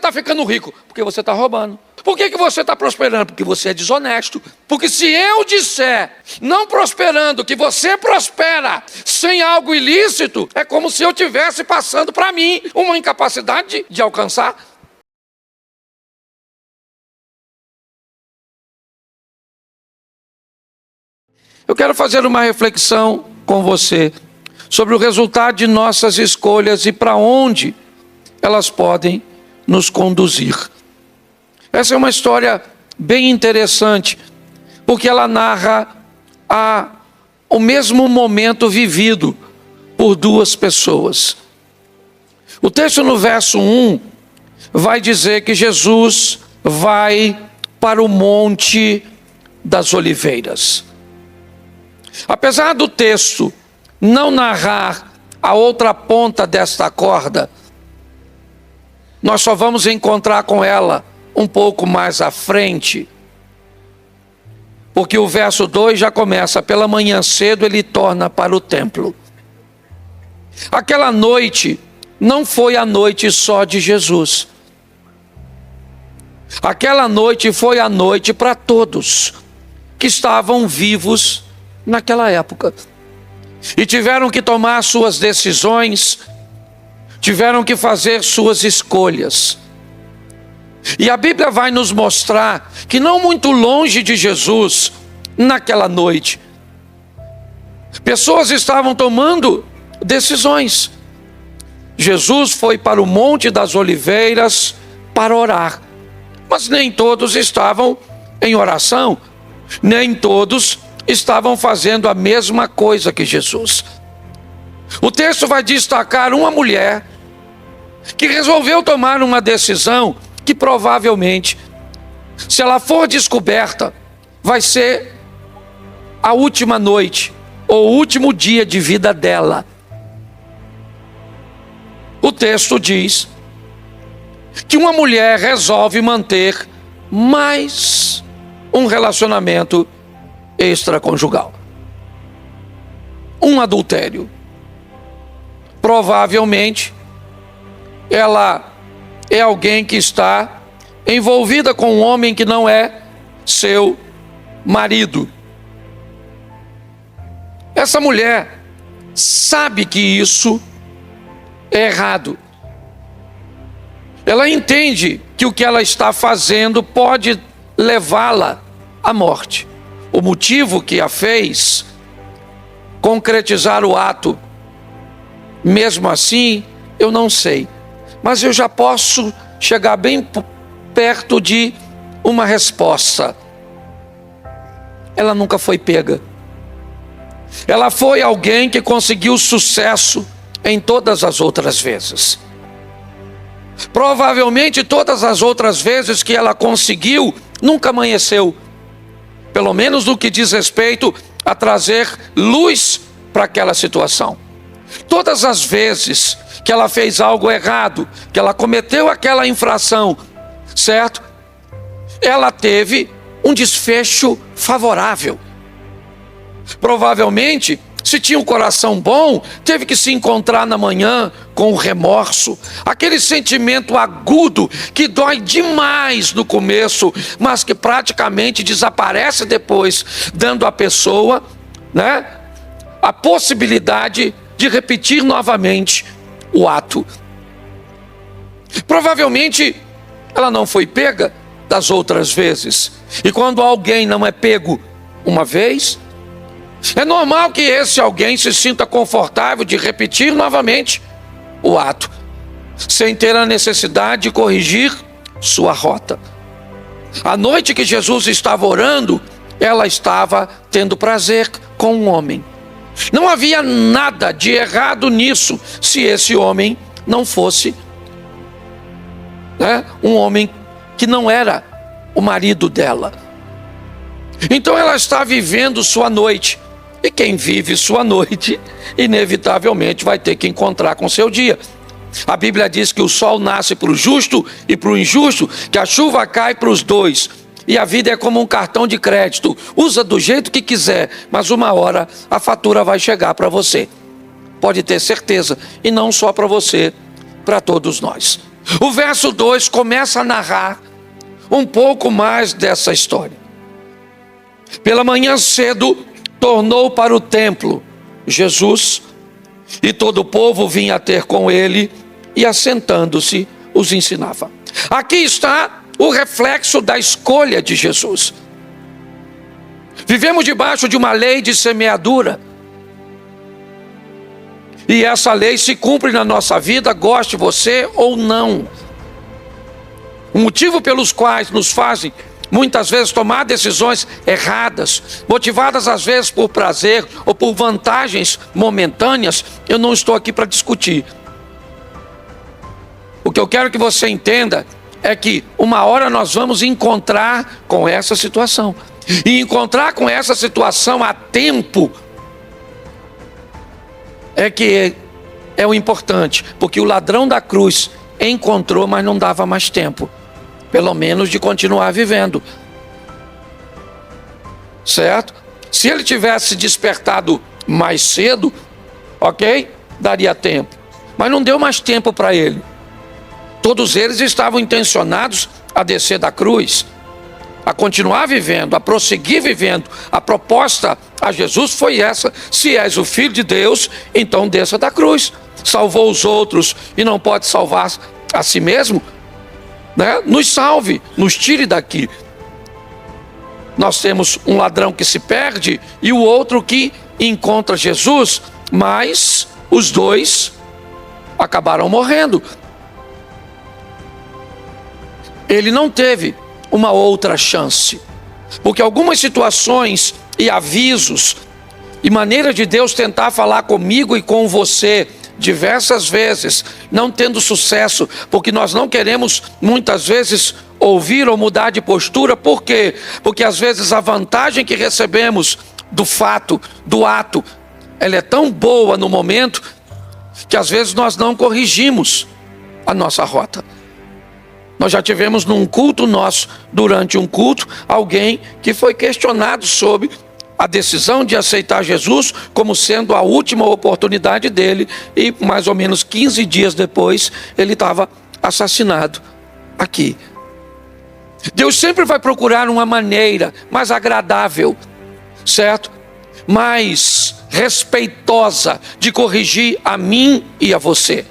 está ficando rico? Porque você está roubando. Por que você está prosperando? Porque você é desonesto. Porque se eu disser, não prosperando, que você prospera sem algo ilícito, é como se eu tivesse passando para mim uma incapacidade de alcançar. Eu quero fazer uma reflexão com você sobre o resultado de nossas escolhas e para onde elas podem nos conduzir. Essa é uma história bem interessante, porque ela narra o mesmo momento vivido por duas pessoas. O texto no verso 1 vai dizer que Jesus vai para o Monte das Oliveiras. Apesar do texto não narrar a outra ponta desta corda, nós só vamos encontrar com ela um pouco mais à frente, porque o verso 2 já começa: pela manhã cedo ele torna para o templo. Aquela noite não foi a noite só de Jesus. Aquela noite foi a noite para todos que estavam vivos naquela época e tiveram que tomar suas decisões, tiveram que fazer suas escolhas. E a Bíblia vai nos mostrar que não muito longe de Jesus, naquela noite, pessoas estavam tomando decisões. Jesus foi para o Monte das Oliveiras para orar, mas nem todos estavam em oração, nem todos estavam fazendo a mesma coisa que Jesus. O texto vai destacar uma mulher que resolveu tomar uma decisão que provavelmente, se ela for descoberta, vai ser a última noite ou o último dia de vida dela. O texto diz que uma mulher resolve manter mais um relacionamento extraconjugal, um adultério. Provavelmente ela é alguém que está envolvida com um homem que não é seu marido. Essa mulher sabe que isso é errado. Ela entende que o que ela está fazendo pode levá-la à morte. O motivo que a fez concretizar o ato, mesmo assim, eu não sei. Mas eu já posso chegar bem perto de uma resposta. Ela nunca foi pega. Ela foi alguém que conseguiu sucesso em todas as outras vezes. Provavelmente todas as outras vezes que ela conseguiu, nunca amanheceu. Pelo menos no que diz respeito a trazer luz para aquela situação. Todas as vezes que ela fez algo errado, que ela cometeu aquela infração, certo? Ela teve um desfecho favorável. Provavelmente, se tinha um coração bom, teve que se encontrar na manhã com o remorso, aquele sentimento agudo que dói demais no começo, mas que praticamente desaparece depois, dando à pessoa, a possibilidade de repetir novamente o ato. Provavelmente ela não foi pega das outras vezes, e quando alguém não é pego uma vez, é normal que esse alguém se sinta confortável de repetir novamente o ato, sem ter a necessidade de corrigir sua rota. A noite que Jesus estava orando, ela estava tendo prazer com um homem. Não havia nada de errado nisso, se esse homem não fosse um homem que não era o marido dela. Então ela está vivendo sua noite. E quem vive sua noite, inevitavelmente vai ter que encontrar com seu dia. A Bíblia diz que o sol nasce para o justo e para o injusto, que a chuva cai para os dois. E a vida é como um cartão de crédito. Usa do jeito que quiser, mas uma hora a fatura vai chegar para você. Pode ter certeza. E não só para você, para todos nós. O verso 2 começa a narrar um pouco mais dessa história. Pela manhã cedo, tornou para o templo Jesus, e todo o povo vinha ter com ele, e assentando-se, os ensinava. Aqui está o reflexo da escolha de Jesus. Vivemos debaixo de uma lei de semeadura, e essa lei se cumpre na nossa vida, goste você ou não. O motivo pelos quais nos fazem muitas vezes tomar decisões erradas, motivadas às vezes por prazer ou por vantagens momentâneas, eu não estou aqui para discutir. O que eu quero que você entenda é que uma hora nós vamos encontrar com essa situação. E encontrar com essa situação a tempo é que é o importante, porque o ladrão da cruz encontrou, mas não dava mais tempo, pelo menos de continuar vivendo, certo? Se ele tivesse despertado mais cedo, ok? Daria tempo, mas não deu mais tempo para ele. Todos eles estavam intencionados a descer da cruz, a continuar vivendo, a prosseguir vivendo. A proposta a Jesus foi essa: se és o Filho de Deus, então desça da cruz. Salvou os outros e não pode salvar a si mesmo, né? Nos salve, nos tire daqui. Nós temos um ladrão que se perde e o outro que encontra Jesus, mas os dois acabaram morrendo. Ele não teve uma outra chance, porque algumas situações e avisos e maneira de Deus tentar falar comigo e com você diversas vezes, não tendo sucesso, porque nós não queremos muitas vezes ouvir ou mudar de postura. Por quê? Porque às vezes a vantagem que recebemos do fato, do ato, ela é tão boa no momento que às vezes nós não corrigimos a nossa rota. Nós já tivemos num culto nosso, durante um culto, alguém que foi questionado sobre a decisão de aceitar Jesus como sendo a última oportunidade dele, e mais ou menos 15 dias depois ele estava assassinado aqui. Deus sempre vai procurar uma maneira mais agradável, certo? Mais respeitosa de corrigir a mim e a você.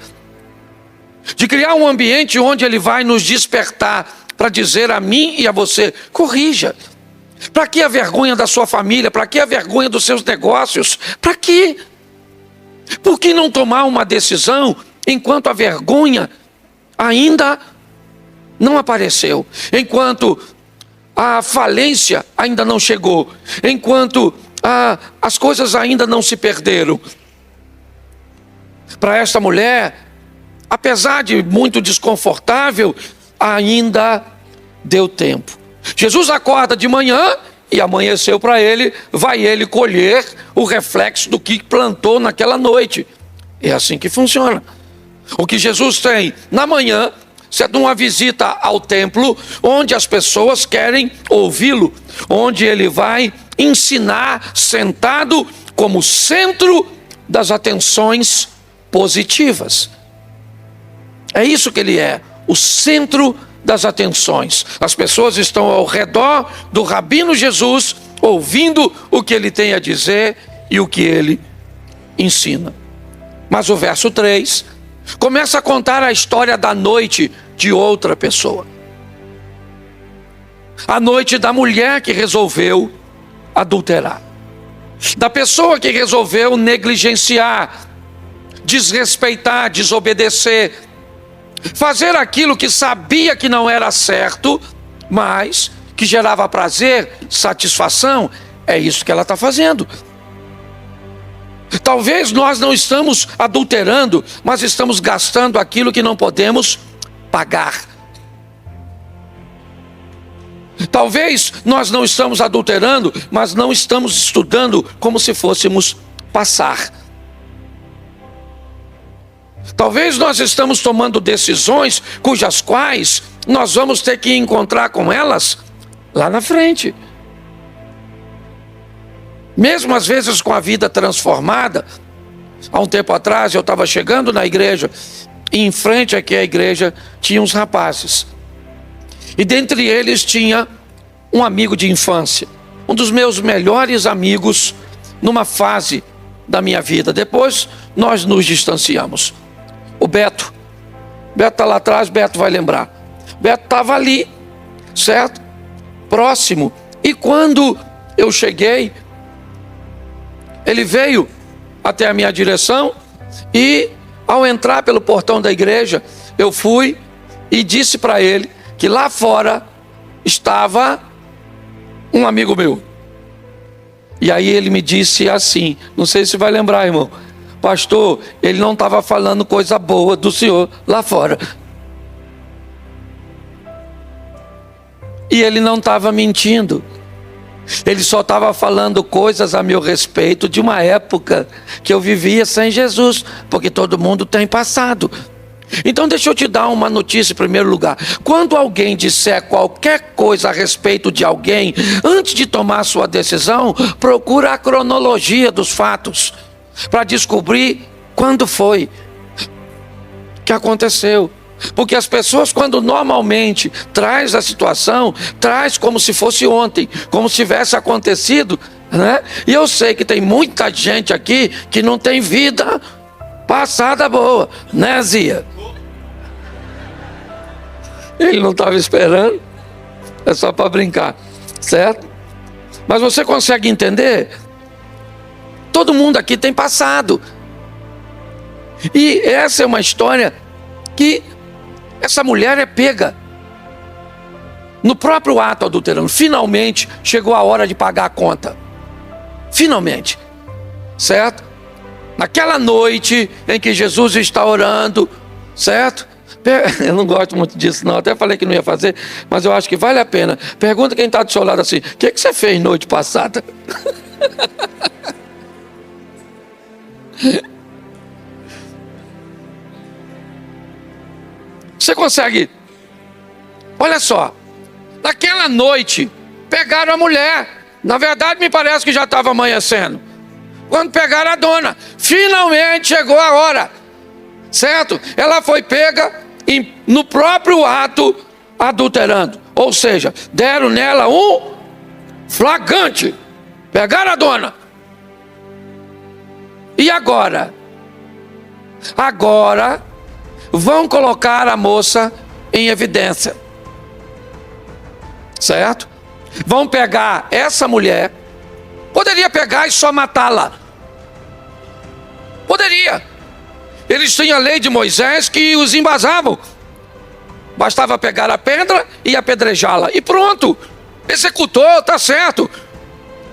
De criar um ambiente onde Ele vai nos despertar para dizer a mim e a você: corrija. Para que a vergonha da sua família? Para que a vergonha dos seus negócios? Para quê? Por que não tomar uma decisão enquanto a vergonha ainda não apareceu? Enquanto a falência ainda não chegou? Enquanto as coisas ainda não se perderam? Para esta mulher, apesar de muito desconfortável, ainda deu tempo. Jesus acorda de manhã e amanheceu para ele, vai ele colher o reflexo do que plantou naquela noite. É assim que funciona. O que Jesus tem na manhã é uma visita ao templo, onde as pessoas querem ouvi-lo, onde ele vai ensinar sentado como centro das atenções positivas. É isso que ele é, o centro das atenções. As pessoas estão ao redor do Rabino Jesus, ouvindo o que ele tem a dizer e o que ele ensina. Mas o verso 3 começa a contar a história da noite de outra pessoa. A noite da mulher que resolveu adulterar. Da pessoa que resolveu negligenciar, desrespeitar, desobedecer, fazer aquilo que sabia que não era certo, mas que gerava prazer, satisfação. É isso que ela está fazendo. Talvez nós não estamos adulterando, mas estamos gastando aquilo que não podemos pagar. Talvez nós não estamos adulterando, mas não estamos estudando como se fôssemos passar. Talvez nós estamos tomando decisões cujas quais nós vamos ter que encontrar com elas lá na frente. Mesmo às vezes com a vida transformada. Há um tempo atrás eu estava chegando na igreja E em frente aqui à igreja tinha uns rapazes. E dentre eles tinha um amigo de infância, um dos meus melhores amigos numa fase da minha vida. Depois nós nos distanciamos. O Beto. Beto está lá atrás, Beto vai lembrar. Beto estava ali, certo? Próximo. E quando eu cheguei, ele veio até a minha direção e, ao entrar pelo portão da igreja, eu fui e disse para ele que lá fora estava um amigo meu. E aí ele me disse assim, não sei se vai lembrar, irmão: pastor, ele não estava falando coisa boa do senhor lá fora. E ele não estava mentindo. Ele só estava falando coisas a meu respeito de uma época que eu vivia sem Jesus, porque todo mundo tem passado. Então deixa eu te dar uma notícia em primeiro lugar. Quando alguém disser qualquer coisa a respeito de alguém, antes de tomar sua decisão, procura a cronologia dos fatos, para descobrir quando foi que aconteceu. Porque as pessoas, quando normalmente traz a situação, traz como se fosse ontem, como se tivesse acontecido, né? E eu sei que tem muita gente aqui que não tem vida passada boa, né, Zia? Ele não estava esperando, é só para brincar, certo? Mas você consegue entender? Todo mundo aqui tem passado. E essa é uma história que essa mulher é pega no próprio ato adulterando. Finalmente chegou a hora de pagar a conta. Finalmente, certo? Naquela noite em que Jesus está orando, certo? Eu não gosto muito disso não, até falei que não ia fazer, mas eu acho que vale a pena. Pergunta quem está do seu lado assim: o que você fez noite passada? Você consegue? Olha só, naquela noite pegaram a mulher. Na verdade me parece que já estava amanhecendo. Quando pegaram a dona, finalmente chegou a hora, certo? Ela foi pega no próprio ato adulterando. Ou seja, deram nela um flagrante. Pegaram a dona. E agora? Agora vão colocar a moça em evidência, certo? Vão pegar essa mulher. Poderia pegar e só matá-la. Poderia. Eles tinham a lei de Moisés que os embasavam. Bastava pegar a pedra e apedrejá-la. E pronto. Executou, tá certo.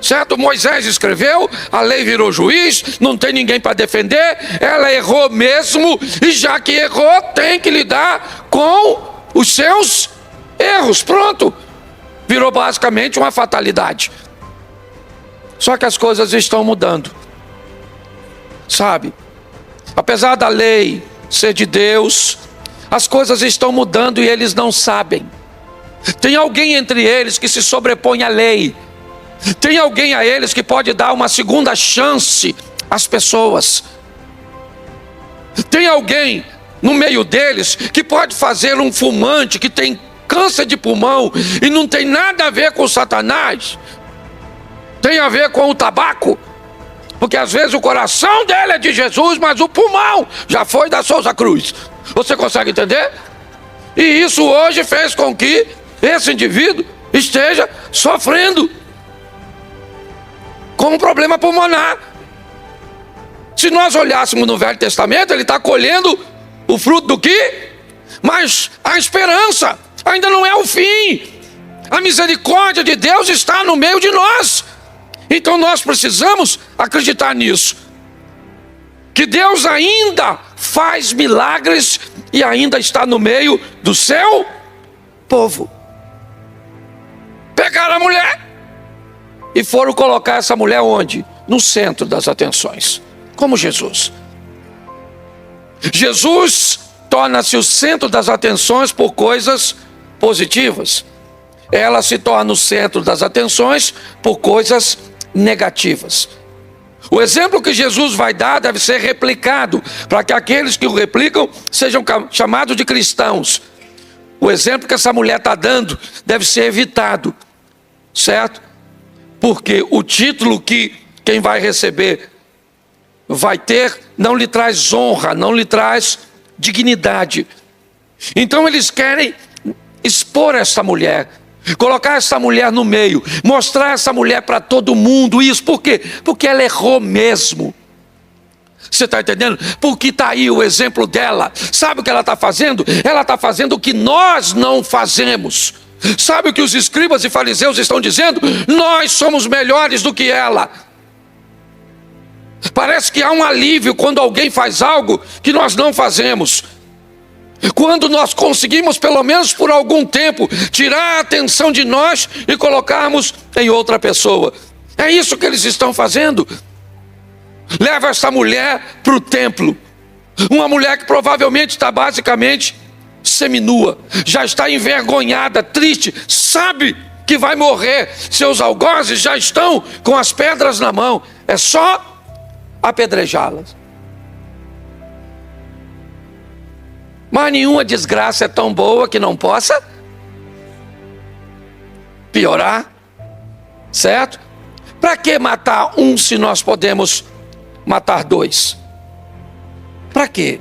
Certo? Moisés escreveu, a lei virou juiz, não tem ninguém para defender, ela errou mesmo, e já que errou, tem que lidar com os seus erros. Pronto. Virou basicamente uma fatalidade. Só que as coisas estão mudando. Sabe? Apesar da lei ser de Deus, as coisas estão mudando e eles não sabem. Tem alguém entre eles que se sobrepõe à lei. Tem alguém a eles que pode dar uma segunda chance às pessoas. Tem alguém no meio deles que pode fazer um fumante que tem câncer de pulmão e não tem nada a ver com Satanás, tem a ver com o tabaco. Porque às vezes o coração dele é de Jesus, mas o pulmão já foi da Souza Cruz. Você consegue entender? E isso hoje fez com que esse indivíduo esteja sofrendo com um problema pulmonar. Se nós olhássemos no Velho Testamento, ele está colhendo o fruto do quê? Mas a esperança ainda não é o fim. A misericórdia de Deus está no meio de nós. Então nós precisamos acreditar nisso, que Deus ainda faz milagres e ainda está no meio do seu povo. Pegaram a mulher e foram colocar essa mulher onde? No centro das atenções, como Jesus. Jesus torna-se o centro das atenções por coisas positivas. Ela se torna o centro das atenções por coisas negativas. O exemplo que Jesus vai dar deve ser replicado, para que aqueles que o replicam sejam chamados de cristãos. O exemplo que essa mulher está dando deve ser evitado, certo? Porque o título que quem vai receber vai ter, não lhe traz honra, não lhe traz dignidade. Então eles querem expor essa mulher, colocar essa mulher no meio, mostrar essa mulher para todo mundo. Isso por quê? Porque ela errou mesmo. Você está entendendo? Porque está aí o exemplo dela. Sabe o que ela está fazendo? Ela está fazendo o que nós não fazemos. Sabe o que os escribas e fariseus estão dizendo? Nós somos melhores do que ela. Parece que há um alívio quando alguém faz algo que nós não fazemos. Quando nós conseguimos, pelo menos por algum tempo, tirar a atenção de nós e colocarmos em outra pessoa. É isso que eles estão fazendo. Leva essa mulher para o templo. Uma mulher que provavelmente está basicamente seminua. Já está envergonhada, triste. Sabe que vai morrer. Seus algozes já estão com as pedras na mão. É só apedrejá-las. Mas nenhuma desgraça é tão boa que não possa piorar. Certo? Para que matar um se nós podemos matar dois? Para quê?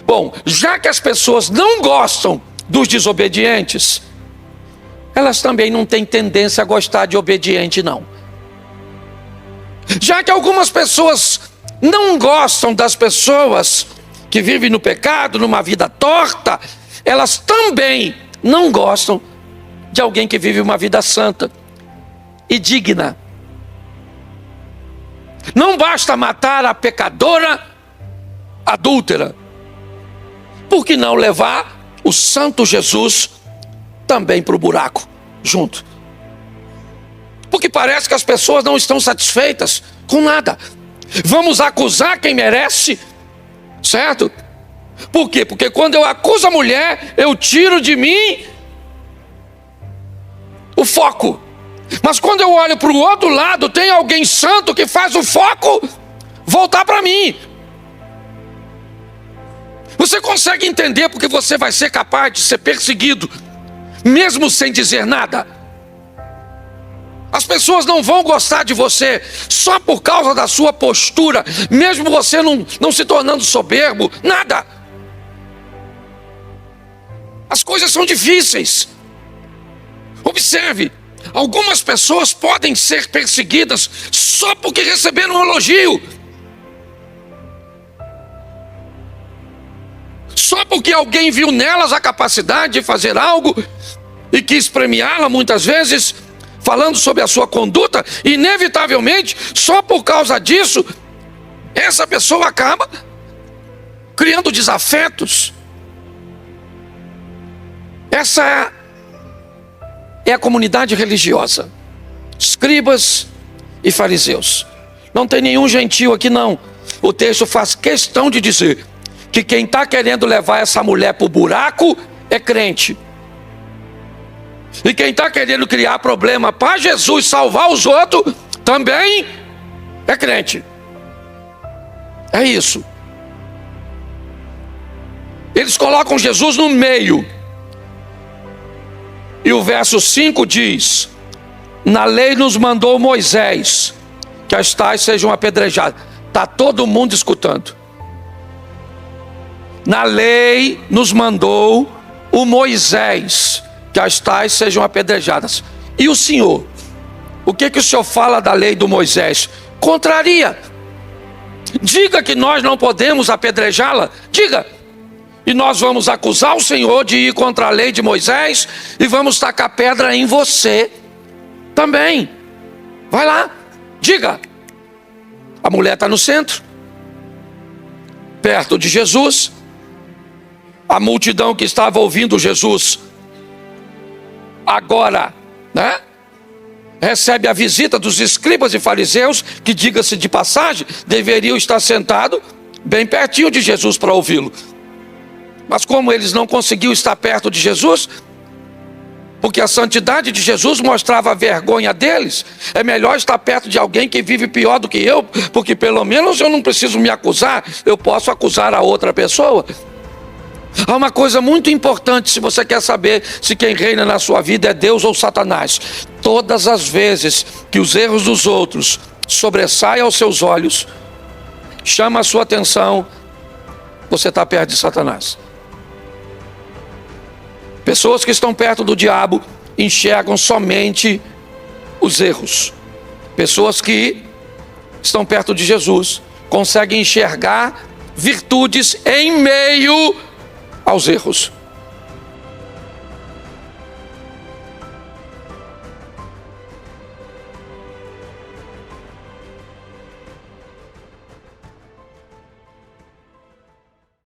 Bom, já que as pessoas não gostam dos desobedientes, elas também não têm tendência a gostar de obediente, não. Já que algumas pessoas não gostam das pessoas que vivem no pecado, numa vida torta, elas também não gostam de alguém que vive uma vida santa e digna. Não basta matar a pecadora adúltera, por que não levar o santo Jesus também para o buraco junto? Porque parece que as pessoas não estão satisfeitas com nada. Vamos acusar quem merece, certo? Por quê? Porque quando eu acuso a mulher, eu tiro de mim o foco. Mas quando eu olho para o outro lado, tem alguém santo que faz o foco voltar para mim. Você consegue entender porque você vai ser capaz de ser perseguido, mesmo sem dizer nada? As pessoas não vão gostar de você só por causa da sua postura, mesmo você não se tornando soberbo, nada. As coisas são difíceis. Observe, algumas pessoas podem ser perseguidas só porque receberam um elogio. Só porque alguém viu nelas a capacidade de fazer algo e quis premiá-la muitas vezes, falando sobre a sua conduta, inevitavelmente, só por causa disso, essa pessoa acaba criando desafetos. Essa é a comunidade religiosa, escribas e fariseus. Não tem nenhum gentil aqui não. O texto faz questão de dizer que quem está querendo levar essa mulher para o buraco é crente. E quem está querendo criar problema para Jesus salvar os outros também é crente. É isso. Eles colocam Jesus no meio. E o verso 5 diz: na lei nos mandou Moisés que as tais sejam apedrejadas. Está todo mundo escutando. Na lei nos mandou o Moisés que as tais sejam apedrejadas. E o Senhor? O que o Senhor fala da lei do Moisés? Contraria. Diga que nós não podemos apedrejá-la. Diga. E nós vamos acusar o Senhor de ir contra a lei de Moisés e vamos tacar pedra em você também. Vai lá, diga. A mulher está no centro, perto de Jesus. A multidão que estava ouvindo Jesus agora, né, recebe a visita dos escribas e fariseus, que, diga-se de passagem, deveriam estar sentados bem pertinho de Jesus para ouvi-lo. Mas como eles não conseguiam estar perto de Jesus, porque a santidade de Jesus mostrava a vergonha deles. É melhor estar perto de alguém que vive pior do que eu, porque pelo menos eu não preciso me acusar, eu posso acusar a outra pessoa. Há uma coisa muito importante se você quer saber se quem reina na sua vida é Deus ou Satanás. Todas as vezes que os erros dos outros sobressaem aos seus olhos, chama a sua atenção, você está perto de Satanás. Pessoas que estão perto do diabo enxergam somente os erros. Pessoas que estão perto de Jesus conseguem enxergar virtudes em meio aos erros.